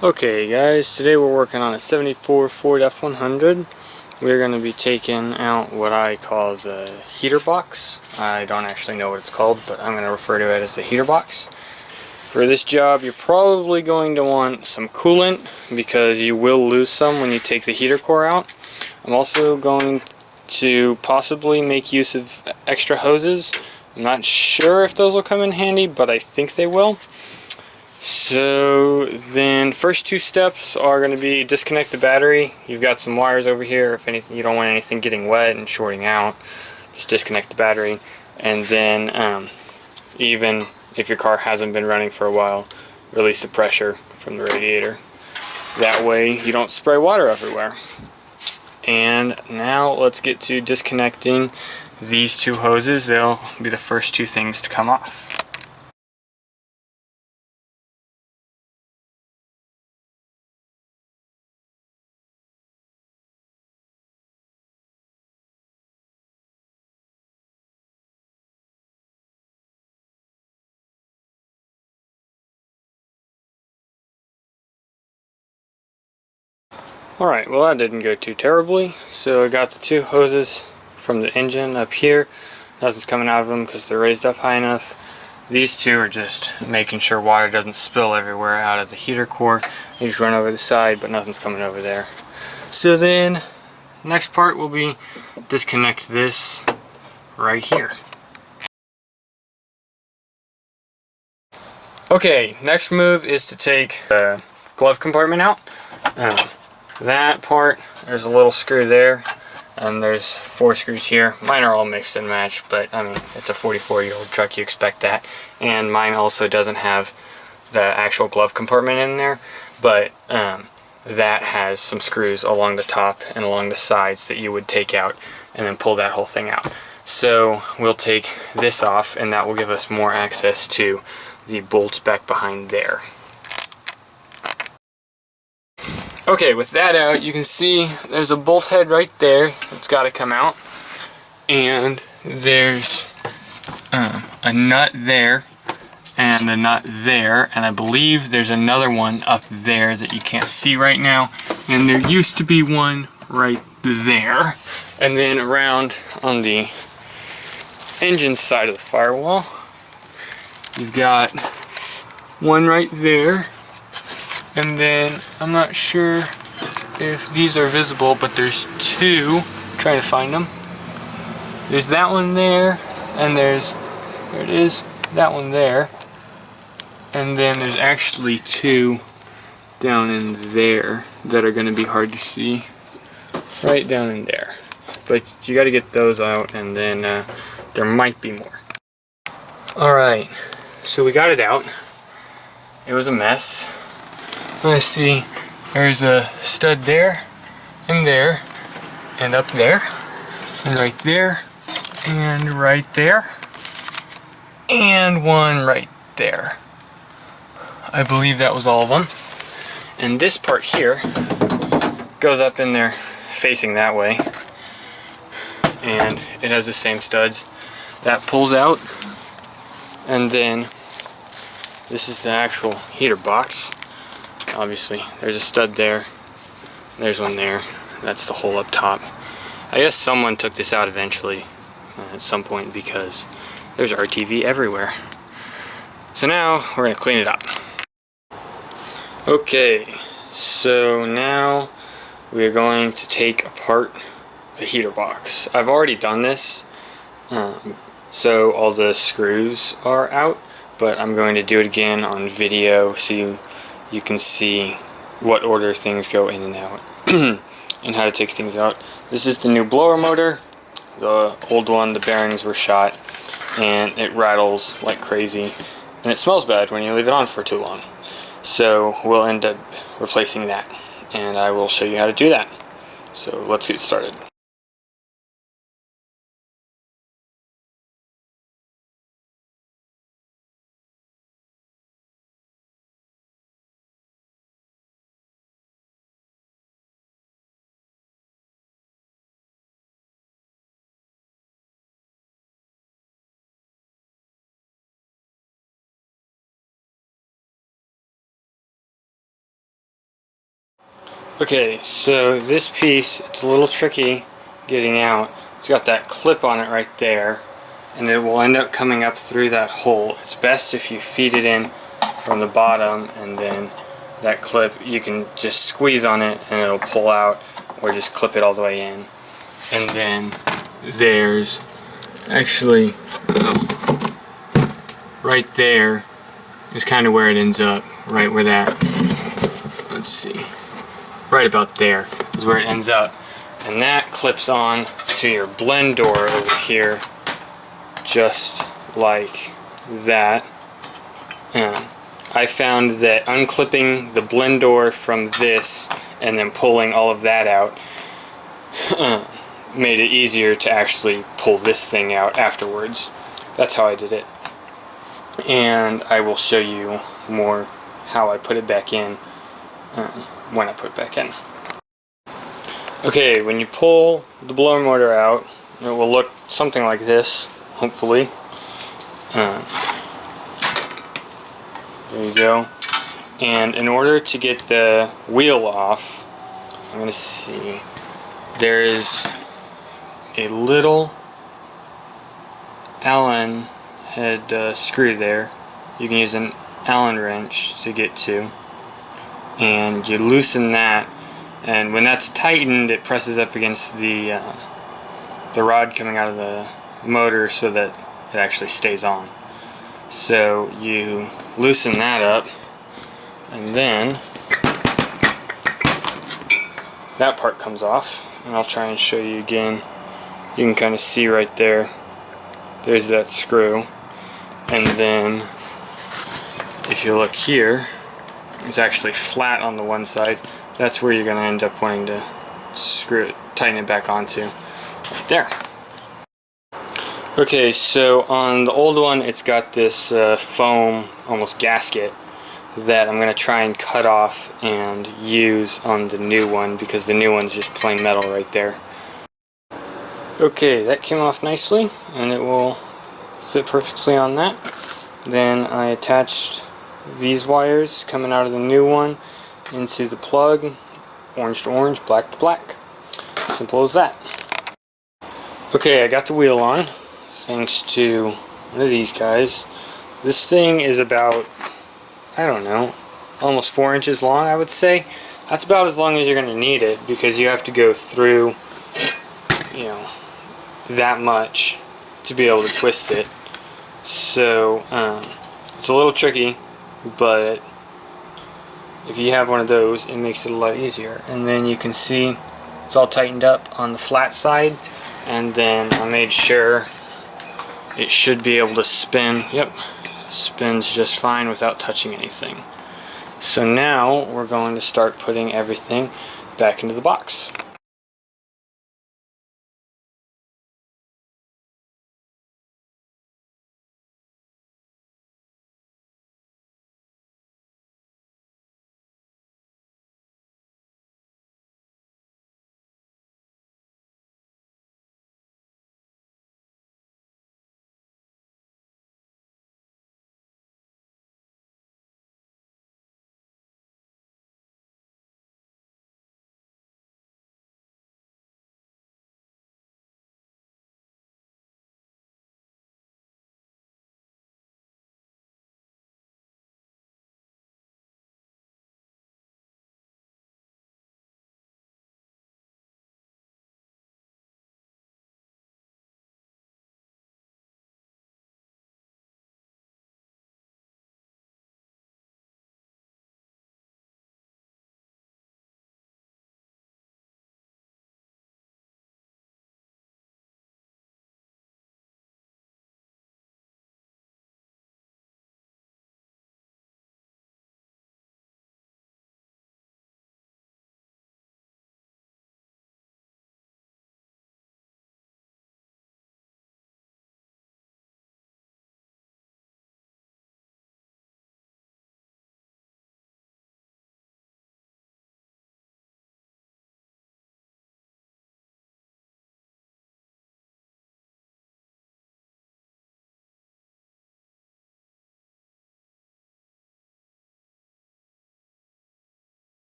Okay guys, today we're working on a 74 Ford F100. We're going to be taking out what I call the heater box. I don't actually know what it's called, but I'm going to refer to it as the heater box. For this job, you're probably going to want some coolant because you will lose some when you take the heater core out. I'm also going to possibly make use of extra hoses. I'm not sure if those will come in handy, but I think they will. So then first two steps are going to be disconnect the battery. You've got some wires over here. If anything, you don't want anything getting wet and shorting out, just disconnect the battery. And then even if your car hasn't been running for a while, release the pressure from the radiator. That way you don't spray water everywhere. And now let's get to disconnecting these two hoses. They'll be the first two things to come off. Alright, well that didn't go too terribly. So I got the two hoses from the engine up here. Nothing's coming out of them because they're raised up high enough. These two are just making sure water doesn't spill everywhere out of the heater core. You just run over the side, but nothing's coming over there. So then, next part will be disconnect this right here. Okay, next move is to take the glove compartment out. That part, there's a little screw there, and there's 4 screws here. Mine are all mixed and matched, but I mean, it's a 44-year-old truck, you expect that. And mine also doesn't have the actual glove compartment in there, but that has some screws along the top and along the sides that you would take out and then pull that whole thing out. So we'll take this off, and that will give us more access to the bolts back behind there. Okay, with that out, you can see there's a bolt head right there that's got to come out, and there's a nut there and a nut there, and I believe there's another one up there that you can't see right now, and there used to be one right there. And then around on the engine side of the firewall, you've got one right there. And then, I'm not sure if these are visible, but there's two. I'm trying to find them. There's that one there, and there it is, that one there. And then there's actually two down in there that are going to be hard to see. Right down in there. But you got to get those out, and then there might be more. Alright, so we got it out. It was a mess. Let's see, there's a stud there, and up there, and right there, and one right there. I believe that was all of them. And this part here goes up in there facing that way, and it has the same studs. That pulls out, and then this is the actual heater box. Obviously, there's a stud there, there's one there, that's the hole up top. I guess someone took this out eventually at some point because there's RTV everywhere. So now we're going to clean it up. Okay, so now we're going to take apart the heater box. I've already done this, so all the screws are out, but I'm going to do it again on video so you can see what order things go in and out and how to take things out. This is the new blower motor. The old one, the bearings were shot, and it rattles like crazy, and it smells bad when you leave it on for too long. So we'll end up replacing that, and I will show you how to do that. So let's get started. Okay, so this piece, it's a little tricky getting out. It's got that clip on it right there, and it will end up coming up through that hole. It's best if you feed it in from the bottom, and then that clip, you can just squeeze on it and it'll pull out, or just clip it all the way in. And then there's actually right there is kind of where it ends up, right where that, let's see, right about there is where it ends up. And that clips on to your blend door over here, just like that. And I found that unclipping the blend door from this and then pulling all of that out made it easier to actually pull this thing out afterwards. That's how I did it. And I will show you more how I put it back in when I put it back in. Okay, when you pull the blower motor out, it will look something like this, hopefully. There you go. And in order to get the wheel off, I'm going to see, there is a little Allen head screw there. You can use an Allen wrench to get to. And you loosen that, and when that's tightened, it presses up against the rod coming out of the motor so that it actually stays on. So you loosen that up, and then that part comes off, and I'll try and show you again. You can kind of see right there, there's that screw, and then if you look here, it's actually flat on the one side. That's where you're going to end up wanting to screw it, tighten it back onto, right there. Okay, so on the old one, it's got this foam, almost gasket, that I'm going to try and cut off and use on the new one, because the new one's just plain metal right there. Okay, that came off nicely, and it will fit perfectly on that. Then I attached these wires coming out of the new one into the plug, orange to orange, black to black. Simple as that. Okay, I got the wheel on, thanks to one of these guys. This thing is about, I don't know, almost 4 inches long, I would say. That's about as long as you're going to need it, because you have to go through, you know, that much to be able to twist it. So, it's a little tricky, but if you have one of those, it makes it a lot easier. And then you can see it's all tightened up on the flat side, and then I made sure it should be able to spin. Yep, spins just fine without touching anything. So now we're going to start putting everything back into the box.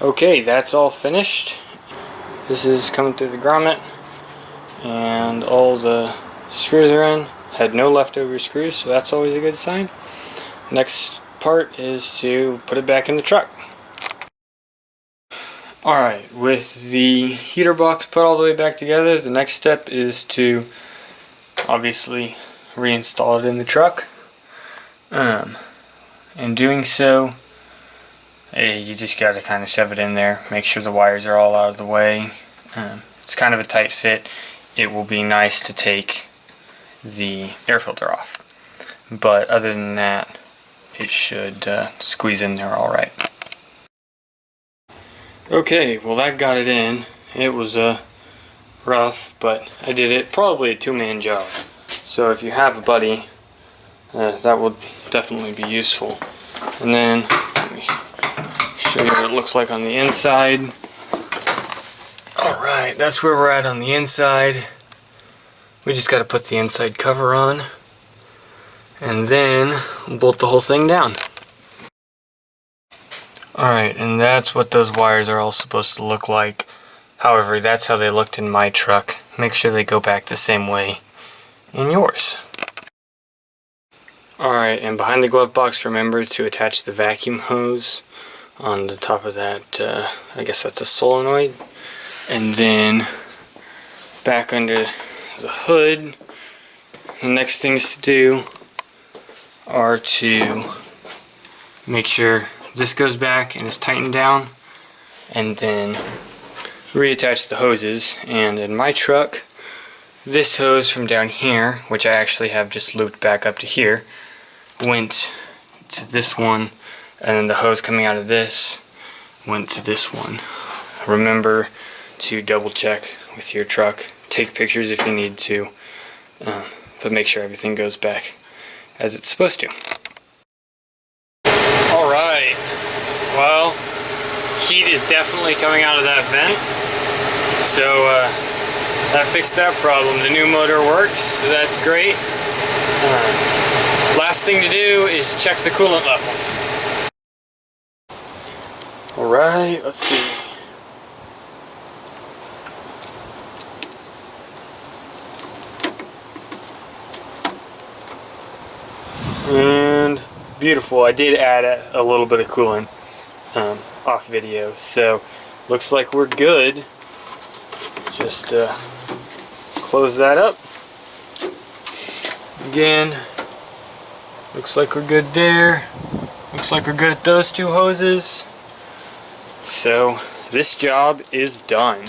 Okay, that's all finished. This is coming through the grommet, and all the screws are in. Had no leftover screws, so that's always a good sign. Next part is to put it back in the truck. Alright, with the heater box put all the way back together, the next step is to obviously reinstall it in the truck. In doing so, you just got to kind of shove it in there, make sure the wires are all out of the way. It's kind of a tight fit. It will be nice to take the air filter off, but other than that, it should squeeze in there alright. Okay, well that got it in. It was rough, but I did it. Probably a two-man job. So if you have a buddy, that would definitely be useful. And then let me show you what it looks like on the inside. Alright, that's where we're at on the inside. We just got to put the inside cover on, and then bolt the whole thing down. Alright, and that's what those wires are all supposed to look like. However, that's how they looked in my truck. Make sure they go back the same way in yours. Alright, and behind the glove box, remember to attach the vacuum hose on the top of that, I guess that's a solenoid. And then back under the hood, the next things to do are to make sure this goes back and is tightened down, and then reattach the hoses. And in my truck, this hose from down here, which I actually have just looped back up to here, went to this one, and then the hose coming out of this went to this one. Remember to double check with your truck, take pictures if you need to, but make sure everything goes back as it's supposed to. Alright, well, heat is definitely coming out of that vent, so that fixed that problem. The new motor works, so that's great. Last thing to do is check the coolant level. Alright, let's see. And beautiful. I did add a little bit of coolant off video, so looks like we're good. Just close that up. Again, looks like we're good there. Looks like we're good at those two hoses. So this job is done.